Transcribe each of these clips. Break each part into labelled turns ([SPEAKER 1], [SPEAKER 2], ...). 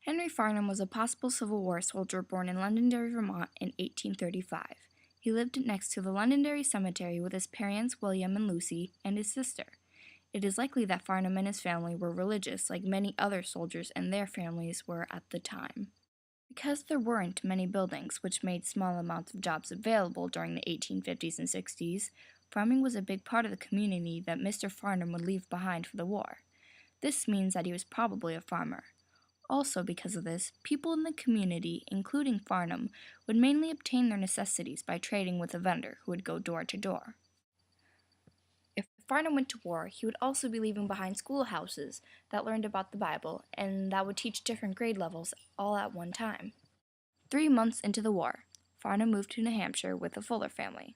[SPEAKER 1] Henry Farnum was a possible Civil War soldier born in Londonderry, Vermont in 1835. He lived next to the Londonderry Cemetery with his parents, William and Lucy, and his sister. It is likely that Farnum and his family were religious like many other soldiers and their families were at the time. Because there weren't many buildings which made small amounts of jobs available during the 1850s and 60s, farming was a big part of the community that Mr. Farnum would leave behind for the war. This means that he was probably a farmer. Also, because of this, people in the community, including Farnum, would mainly obtain their necessities by trading with a vendor who would go door to door. If Farnum went to war, he would also be leaving behind schoolhouses that learned about the Bible and that would teach different grade levels all at one time. 3 months into the war, Farnum moved to New Hampshire with the Fuller family.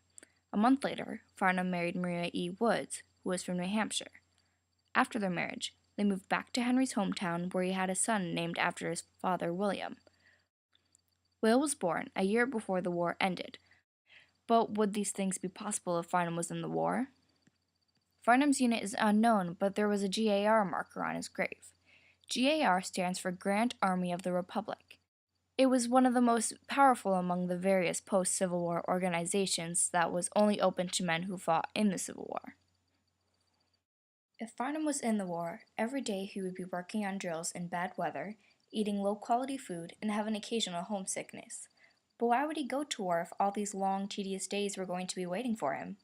[SPEAKER 1] A month later, Farnum married Maria E. Woods, who was from New Hampshire. After their marriage, they moved back to Henry's hometown where he had a son named after his father, William. Will was born a year before the war ended. But would these things be possible if Farnum was in the war? Farnum's unit is unknown, but there was a GAR marker on his grave. GAR stands for Grand Army of the Republic. It was one of the most powerful among the various post-Civil War organizations that was only open to men who fought in the Civil War. If Farnum was in the war, every day he would be working on drills in bad weather, eating low-quality food, and have an occasional homesickness. But why would he go to war if all these long, tedious days were going to be waiting for him?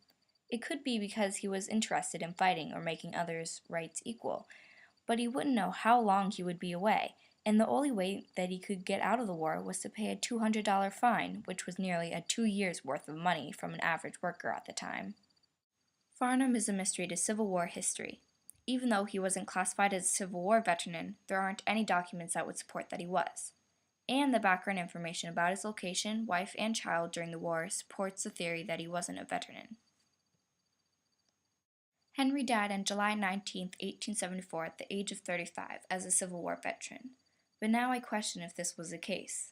[SPEAKER 1] It could be because he was interested in fighting or making others' rights equal, but he wouldn't know how long he would be away, and the only way that he could get out of the war was to pay a $200 fine, which was nearly a 2 years' worth of money from an average worker at the time. Farnum is a mystery to Civil War history. Even though he wasn't classified as a Civil War veteran, there aren't any documents that would support that he was. And the background information about his location, wife, and child during the war supports the theory that he wasn't a veteran. Henry died on July 19, 1874, at the age of 35 as a Civil War veteran. But now I question if this was the case.